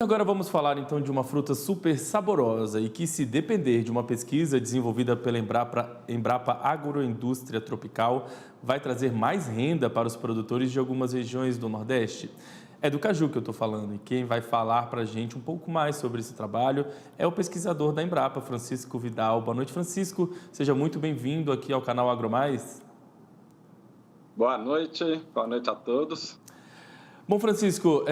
Agora vamos falar então de uma fruta super saborosa e que, se depender de uma pesquisa desenvolvida pela Embrapa Agroindústria Tropical, vai trazer mais renda para os produtores de algumas regiões do Nordeste. É do caju que eu estou falando e quem vai falar para a gente um pouco mais sobre esse trabalho é o pesquisador da Embrapa, Francisco Vidal. Boa noite, Francisco. Seja muito bem-vindo aqui ao canal AgroMais. Boa noite a todos. Bom, Francisco,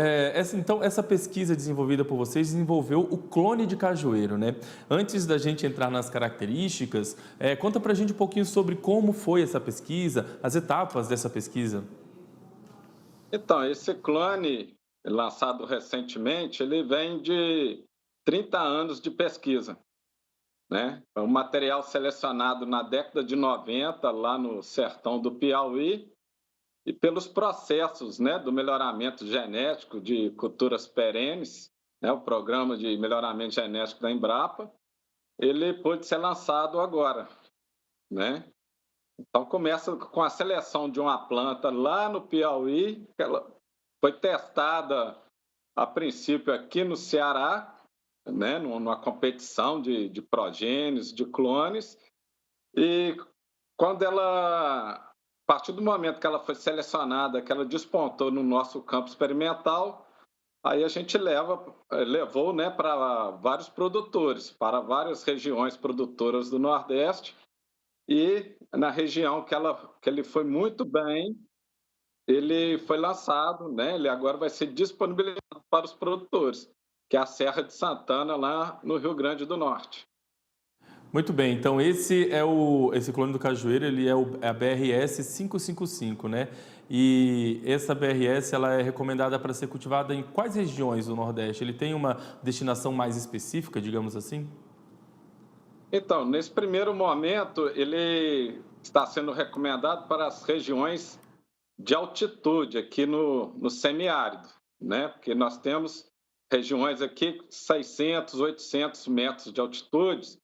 essa pesquisa desenvolvida por vocês desenvolveu o clone de cajueiro, né? Antes da gente entrar nas características, conta pra gente um pouquinho sobre como foi essa pesquisa, as etapas dessa pesquisa. Então, esse clone lançado recentemente, ele vem de 30 anos de pesquisa, né? É um material selecionado na década de 90, lá no sertão do Piauí, e pelos processos, né, do melhoramento genético de culturas perenes, né, o programa de melhoramento genético da Embrapa, ele pôde ser lançado agora, né? Então, começa com a seleção de uma planta lá no Piauí, que ela foi testada a princípio aqui no Ceará, né, numa competição de progênios, de clones, e quando a partir do momento que ela foi selecionada, que ela despontou no nosso campo experimental, aí a gente levou, né, para vários produtores, para várias regiões produtoras do Nordeste, e na região que ele foi muito bem, ele foi lançado, né? Ele agora vai ser disponibilizado para os produtores, que é a Serra de Santana, lá no Rio Grande do Norte. Muito bem, então esse clone do cajueiro, é a BRS 555, né? E essa BRS ela é recomendada para ser cultivada em quais regiões do Nordeste? Ele tem uma destinação mais específica, digamos assim? Então, nesse primeiro momento, ele está sendo recomendado para as regiões de altitude aqui no semiárido, né? Porque nós temos regiões aqui 600, 800 metros de altitude,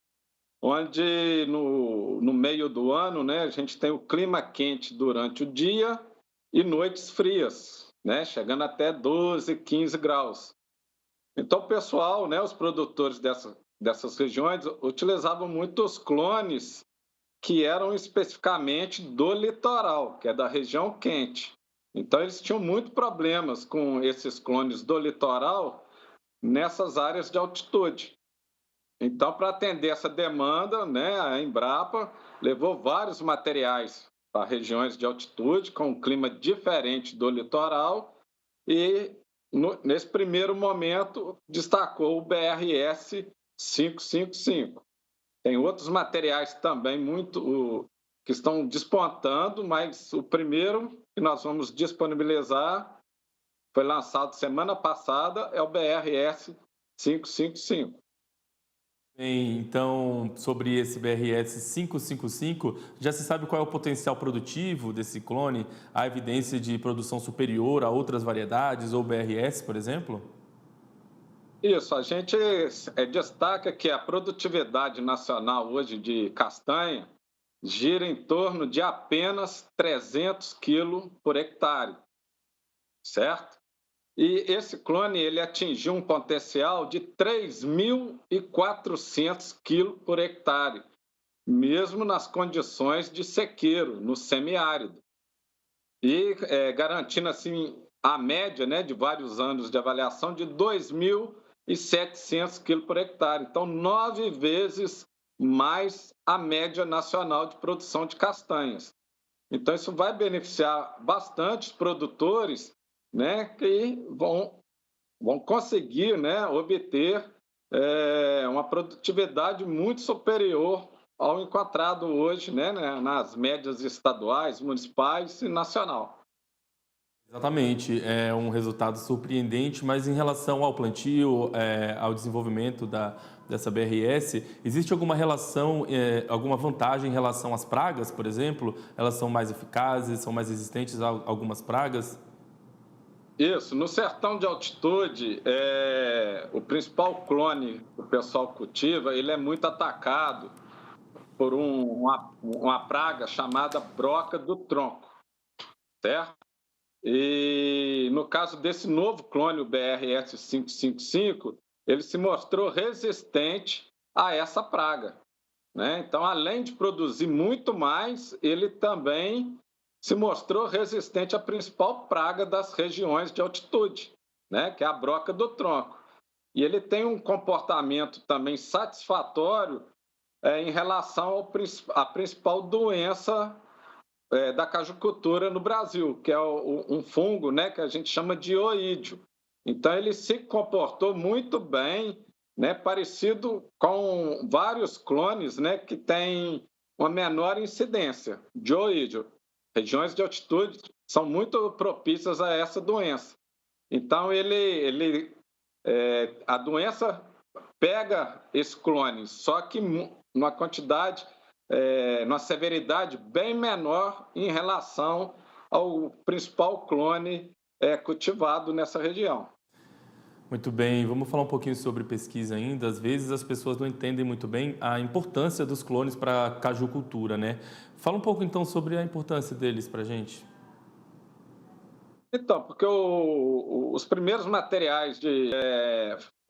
onde no meio do ano, né, a gente tem o clima quente durante o dia e noites frias, né, chegando até 12, 15 graus. Então, o pessoal, né, os produtores dessas regiões, utilizavam muito os clones que eram especificamente do litoral, que é da região quente. Então, eles tinham muito problemas com esses clones do litoral nessas áreas de altitude. Então, para atender essa demanda, né, a Embrapa levou vários materiais para regiões de altitude, com um clima diferente do litoral, e nesse primeiro momento destacou o BRS 555. Tem outros materiais também que estão despontando, mas o primeiro que nós vamos disponibilizar foi lançado semana passada, é o BRS 555. Bem, então, sobre esse BRS 555, já se sabe qual é o potencial produtivo desse clone? Há evidência de produção superior a outras variedades ou BRS, por exemplo? Isso, a gente destaca que a produtividade nacional hoje de castanha gira em torno de apenas 300 quilos por hectare, certo? E esse clone ele atingiu um potencial de 3.400 quilos por hectare, mesmo nas condições de sequeiro, no semiárido. E garantindo assim a média, né, de vários anos de avaliação de 2.700 quilos por hectare. Então, 9 vezes mais a média nacional de produção de castanhas. Então, isso vai beneficiar bastante os produtores, né, que vão conseguir, né, obter uma produtividade muito superior ao encontrado hoje, né, nas médias estaduais, municipais e nacional. Exatamente, é um resultado surpreendente, mas em relação ao plantio, ao desenvolvimento dessa BRS, existe alguma relação, alguma vantagem em relação às pragas, por exemplo? Elas são mais eficazes, são mais resistentes a algumas pragas? Isso, no sertão de altitude, o principal clone que o pessoal cultiva, ele é muito atacado por uma praga chamada broca do tronco, certo? E no caso desse novo clone, o BRS-555, ele se mostrou resistente a essa praga, né? Então, além de produzir muito mais, ele também se mostrou resistente à principal praga das regiões de altitude, né? Que é a broca do tronco. E ele tem um comportamento também satisfatório em relação à principal doença da cajucultura no Brasil, que é um fungo, né, que a gente chama de oídio. Então, ele se comportou muito bem, né, parecido com vários clones, né, que têm uma menor incidência de oídio. Regiões de altitude são muito propícias a essa doença. Então, a doença pega esse clone, só que numa quantidade, numa severidade bem menor em relação ao principal clone cultivado nessa região. Muito bem, vamos falar um pouquinho sobre pesquisa ainda. Às vezes as pessoas não entendem muito bem a importância dos clones para a cajucultura, né? Fala um pouco então sobre a importância deles para a gente. Então, porque os primeiros materiais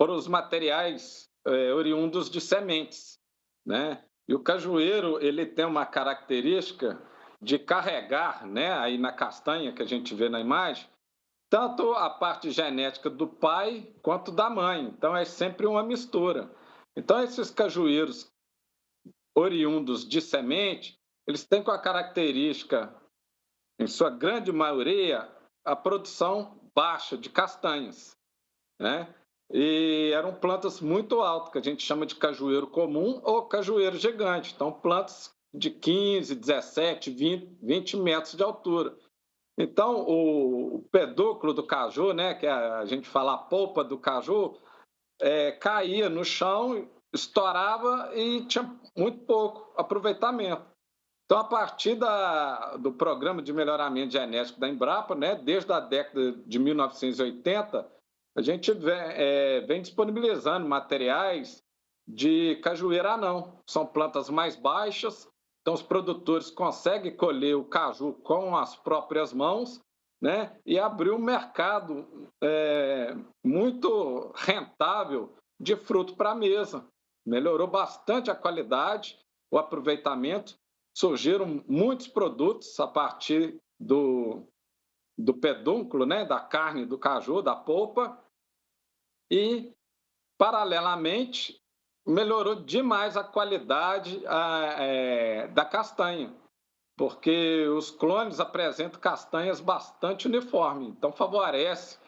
foram os materiais oriundos de sementes, né? E o cajueiro, ele tem uma característica de carregar, né, aí na castanha que a gente vê na imagem, tanto a parte genética do pai quanto da mãe. Então, é sempre uma mistura. Então, esses cajueiros oriundos de semente, eles têm com a característica, em sua grande maioria, a produção baixa de castanhas, né? E eram plantas muito altas, que a gente chama de cajueiro comum ou cajueiro gigante. Então, plantas de 15, 17, 20 metros de altura. Então, o pedúnculo do caju, né, que a gente fala a polpa do caju, caía no chão, estourava e tinha muito pouco aproveitamento. Então, a partir do programa de melhoramento genético da Embrapa, né, desde a década de 1980, a gente vem disponibilizando materiais de cajueiro anão. São plantas mais baixas, então os produtores conseguem colher o caju com as próprias mãos, né, e abrir um mercado muito rentável de fruto para a mesa. Melhorou bastante a qualidade, o aproveitamento. Surgiram muitos produtos a partir do pedúnculo, né, da carne do caju, da polpa, e, paralelamente, melhorou demais a qualidade da castanha, porque os clones apresentam castanhas bastante uniformes, então favorece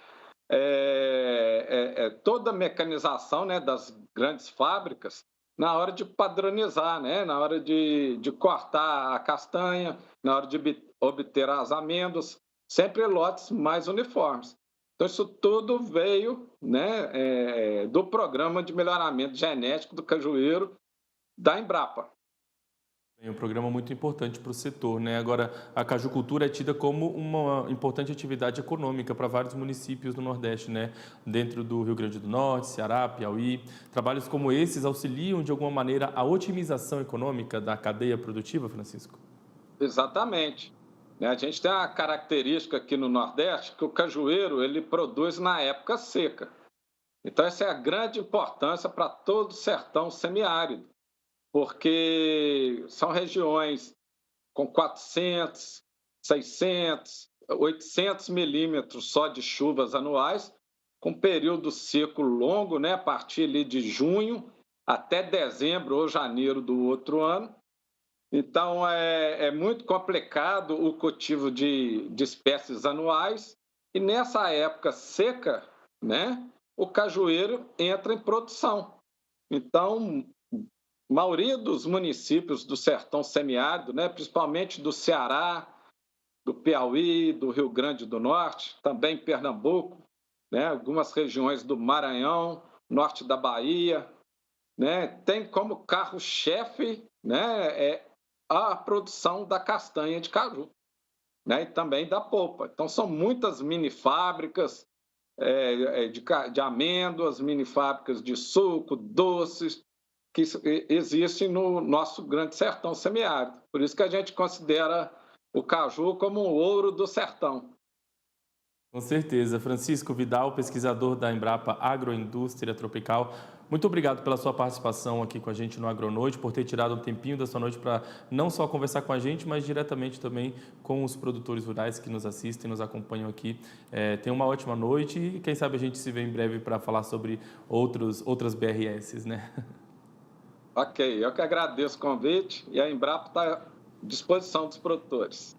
toda a mecanização, né, das grandes fábricas na hora de padronizar, né, na hora de cortar a castanha, na hora de obter as amêndoas, sempre lotes mais uniformes. Então, isso tudo veio, né, do programa de melhoramento genético do cajueiro da Embrapa. É um programa muito importante para o setor, né? Agora, a cajucultura é tida como uma importante atividade econômica para vários municípios do Nordeste, né? Dentro do Rio Grande do Norte, Ceará, Piauí. Trabalhos como esses auxiliam, de alguma maneira, a otimização econômica da cadeia produtiva, Francisco? Exatamente. A gente tem uma característica aqui no Nordeste que o cajueiro ele produz na época seca. Então, essa é a grande importância para todo o sertão semiárido, porque são regiões com 400, 600, 800 milímetros só de chuvas anuais, com período seco longo, né, a partir ali de junho até dezembro ou janeiro do outro ano. Então, é muito complicado o cultivo de espécies anuais, e nessa época seca, né, o cajueiro entra em produção. Então, a maioria dos municípios do sertão semiárido, né, principalmente do Ceará, do Piauí, do Rio Grande do Norte, também Pernambuco, né, algumas regiões do Maranhão, norte da Bahia, né, tem como carro-chefe, né, a produção da castanha de caju, né, e também da polpa. Então, são muitas mini fábricas de amêndoas, mini fábricas de suco, doces, que existem no nosso grande sertão semiárido. Por isso que a gente considera o caju como o ouro do sertão. Com certeza. Francisco Vidal, pesquisador da Embrapa Agroindústria Tropical, muito obrigado pela sua participação aqui com a gente no Agronoite, por ter tirado um tempinho da sua noite para não só conversar com a gente, mas diretamente também com os produtores rurais que nos assistem, nos acompanham aqui. Tenha uma ótima noite e quem sabe a gente se vê em breve para falar sobre outras BRS, né? Ok, eu que agradeço o convite e a Embrapa está à disposição dos produtores.